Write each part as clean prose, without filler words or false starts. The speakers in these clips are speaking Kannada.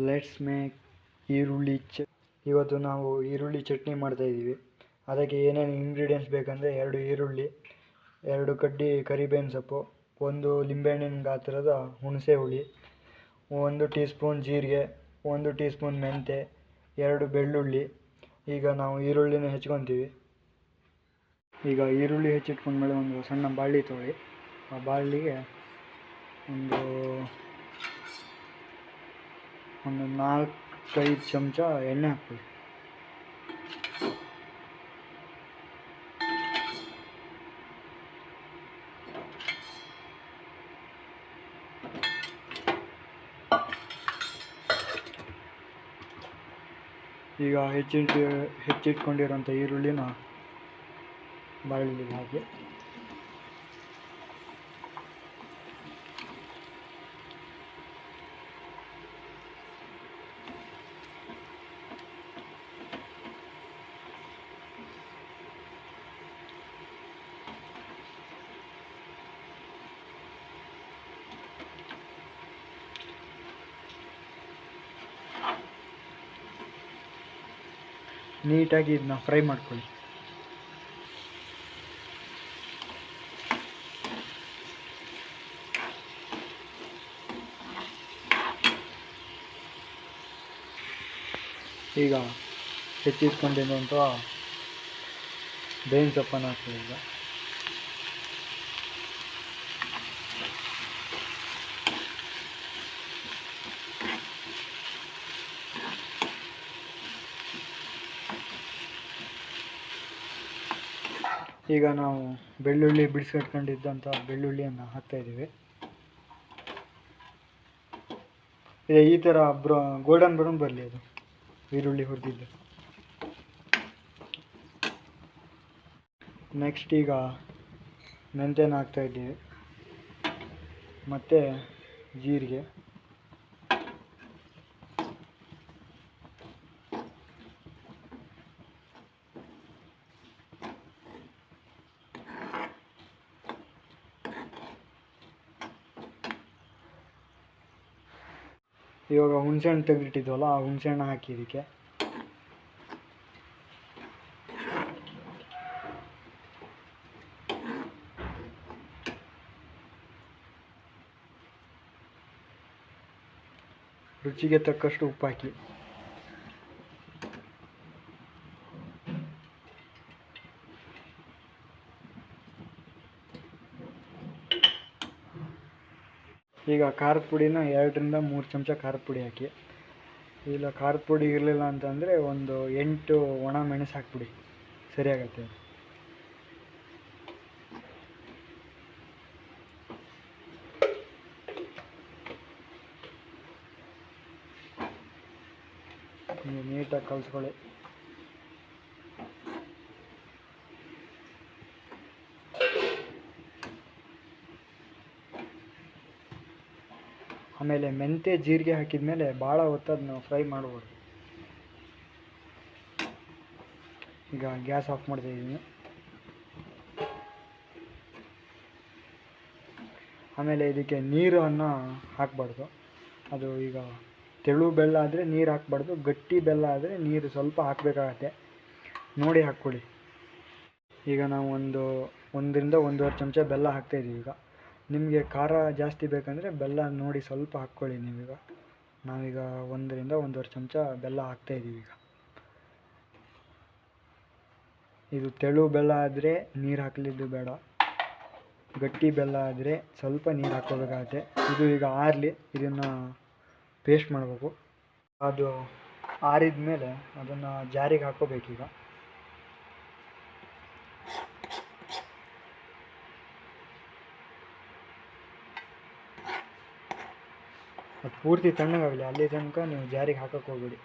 ಲೆಟ್ಸ್ ಮೇಕ್ ಈರುಳ್ಳಿ ಇವತ್ತು ನಾವು ಈರುಳ್ಳಿ ಚಟ್ನಿ ಮಾಡ್ತಾಯಿದ್ದೀವಿ. ಅದಕ್ಕೆ ಏನೇನು ಇಂಗ್ರೀಡಿಯೆಂಟ್ಸ್ ಬೇಕಂದರೆ 2 ಈರುಳ್ಳಿ, 2 ಕಡ್ಡಿ ಕರಿಬೇವಿನ ಸೊಪ್ಪು, 1 ಲಿಂಬೆಹಣ್ಣಿನ ಗಾತ್ರದ ಹುಣಸೆ ಹುಳಿ, 1 ಟೀ ಸ್ಪೂನ್ ಜೀರಿಗೆ, 1 ಟೀ ಸ್ಪೂನ್ ಮೆಂತೆ, 2 ಬೆಳ್ಳುಳ್ಳಿ. ಈಗ ನಾವು ಈರುಳ್ಳಿನ ಹೆಚ್ಕೊತೀವಿ. ಈಗ ಈರುಳ್ಳಿ ಹೆಚ್ಚಿಟ್ಕೊಂಡ್ಮೇಲೆ ಒಂದು ಸಣ್ಣ ಬಾಣಲಿ ತೊಗೊಳ್ಳಿ. ಆ ಬಾಣಲಿಗೆ ಒಂದು 4-5 ಚಮಚ ಎಣ್ಣೆ ಹಾಕ್ಕೊಳ್ಳಿ. ಈಗ ಹೆಚ್ಚಿಟ್ಕೊಂಡಿರೋಂಥ ಈರುಳ್ಳಿನ ಬಾಣಲಿಗೆ ಹಾಕಿ ನೀಟಾಗಿ ಇದನ್ನ ಫ್ರೈ ಮಾಡ್ಕೊಳ್ಳಿ. ಈಗ ಹೆಚ್ಚಿಟ್ಕೊಂಡಿರುವಂಥ ಬೇವಿನ ಸೊಪ್ಪನ್ನು ಹಾಕ್ತೀವಿ. ಈಗ ನಾವು ಬೆಳ್ಳುಳ್ಳಿ ಬಿಡಿಸಿಟ್ಕೊಂಡಿದ್ದಂಥ ಬೆಳ್ಳುಳ್ಳಿಯನ್ನು ಹಾಕ್ತಾಯಿದ್ದೀವಿ. ಈ ಥರ ಗೋಲ್ಡನ್ ಬ್ರೌನ್ ಬರಲಿ ಅದು ಈರುಳ್ಳಿ ಹುರಿದಿದ್ದು. ನೆಕ್ಸ್ಟ್ ಈಗ ಮೆಂತ್ಯನ ಹಾಕ್ತಾಯಿದ್ದೀವಿ ಮತ್ತು ಜೀರಿಗೆ, ಇವಾಗ ಹುಣಸೆಹಣ್ಣು ತೆಗೆದಿಟ್ಟಿದ್ವಲ್ಲ ಆ ಹುಣಸೆಹಣ್ಣು ಹಾಕಿ ಇದಕ್ಕೆ. ರುಚಿಗೆ ತಕ್ಕಷ್ಟು ಉಪ್ಪು ಹಾಕಿ. ಈಗ ಖಾರದ ಪುಡಿನ 2-3 ಚಮಚ ಖಾರದ ಪುಡಿ ಹಾಕಿ. ಇಲ್ಲ ಖಾರದ ಪುಡಿ ಇರಲಿಲ್ಲ ಅಂತಂದರೆ ಒಂದು 8 ಒಣ ಮೆಣಸು ಹಾಕ್ಬಿಡಿ, ಸರಿಯಾಗತ್ತೆ. ನೀಟಾಗಿ ಕಲಿಸ್ಕೊಳ್ಳಿ. ಆಮೇಲೆ ಮೆಂತೆ ಜೀರಿಗೆ ಹಾಕಿದ ಮೇಲೆ ಭಾಳ ಹೊತ್ತು ನಾವು ಫ್ರೈ ಮಾಡ್ಬೋದು. ಈಗ ಗ್ಯಾಸ್ ಆಫ್ ಮಾಡ್ತಾಯಿದ್ದೀನಿ. ಆಮೇಲೆ ಇದಕ್ಕೆ ನೀರನ್ನು ಹಾಕಬಾರ್ದು. ಅದು ಈಗ ತೆಳು ಬೆಲ್ಲ ಆದರೆ ನೀರು ಹಾಕಬಾರ್ದು, ಗಟ್ಟಿ ಬೆಲ್ಲ ಆದರೆ ನೀರು ಸ್ವಲ್ಪ ಹಾಕಬೇಕಾಗತ್ತೆ, ನೋಡಿ ಹಾಕ್ಕೊಳ್ಳಿ. ಈಗ ನಾವು 1-1.5 ಚಮಚ ಬೆಲ್ಲ ಹಾಕ್ತಾಯಿದ್ದೀವಿ. ಈಗ ನಿಮಗೆ ಖಾರ ಜಾಸ್ತಿ ಬೇಕಂದರೆ ಬೆಲ್ಲ ನೋಡಿ ಸ್ವಲ್ಪ ಹಾಕ್ಕೊಳ್ಳಿ ನೀವೀಗ. ನಾವೀಗ 1-1.5 ಚಮಚ ಬೆಲ್ಲ ಹಾಕ್ತಾಯಿದ್ದೀವಿ. ಈಗ ಇದು ತೆಳು ಬೆಲ್ಲ ಆದರೆ ನೀರು ಹಾಕಲಿದ್ದು ಬೇಡ, ಗಟ್ಟಿ ಬೆಲ್ಲ ಆದರೆ ಸ್ವಲ್ಪ ನೀರು ಹಾಕ್ಕೋಬೇಕಾಗತ್ತೆ. ಇದು ಈಗ ಆರಲಿ, ಇದನ್ನು ಪೇಸ್ಟ್ ಮಾಡಬೇಕು. ಅದು ಆರಿದ ಮೇಲೆ ಅದನ್ನು ಜಾರಿಗೆ ಹಾಕ್ಕೋಬೇಕೀಗ. ಅದು ಪೂರ್ತಿ ತಣ್ಣಗಾಗಲಿ, ಅಲ್ಲಿ ತನಕ ನೀವು ಜಾರಿಗೆ ಹಾಕಕ್ಕೆ ಹೋಗ್ಬೇಡಿ.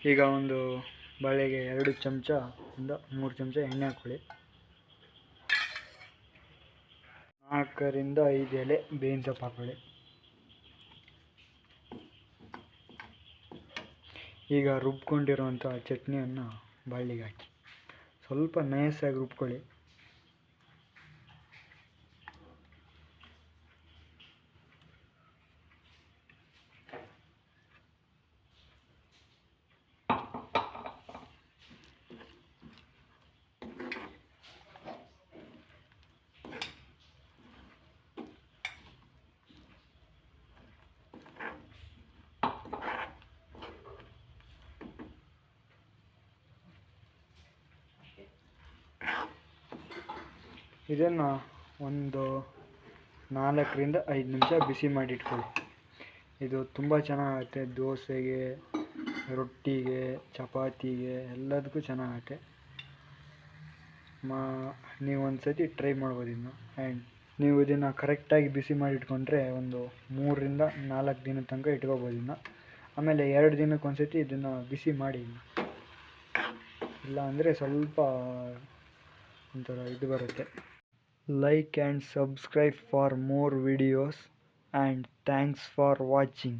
ಈಗ ಒಂದು ಬಾಳೆಗೆ 2-3 ಚಮಚ ಎಣ್ಣೆ ಹಾಕ್ಕೊಳ್ಳಿ. 4ರಿಂದ 5 ಎಲೆ ಬೇವಿನ ಸೊಪ್ಪು ಹಾಕೊಳ್ಳಿ. ಈಗ ರುಬ್ಕೊಂಡಿರುವಂಥ ಚಟ್ನಿಯನ್ನು ಬಾಳಿಗೆ ಹಾಕಿ ಸ್ವಲ್ಪ ನಯಸ್ಸಾಗಿ ರುಬ್ಕೊಳ್ಳಿ. ಇದನ್ನು ಒಂದು 4ರಿಂದ 5 ನಿಮಿಷ ಬಿಸಿ ಮಾಡಿ ಇಟ್ಕೊಳ್ಳಿ. ಇದು ತುಂಬ ಚೆನ್ನಾಗುತ್ತೆ. ದೋಸೆಗೆ, ರೊಟ್ಟಿಗೆ, ಚಪಾತಿಗೆ ಎಲ್ಲದಕ್ಕೂ ಚೆನ್ನಾಗತ್ತೆ. ನೀವು ಒಂದು ಸತಿ ಟ್ರೈ ಮಾಡ್ಬೋದು ಇದನ್ನು. ಆ್ಯಂಡ್ ನೀವು ಇದನ್ನು ಕರೆಕ್ಟಾಗಿ ಬಿಸಿ ಮಾಡಿ ಇಟ್ಕೊಂಡ್ರೆ ಒಂದು 3ರಿಂದ 4 ದಿನದ ತನಕ ಇಟ್ಕೋಬೋದು ಇದನ್ನು. ಆಮೇಲೆ 2 ದಿನಕ್ಕೆ ಒಂದು ಸತಿ ಇದನ್ನು ಬಿಸಿ ಮಾಡಿ. ಇಲ್ಲ ಅಂದರೆ ಸ್ವಲ್ಪ ಒಂಥರ ಇದು ಬರುತ್ತೆ. Like and subscribe for more videos, and thanks for watching.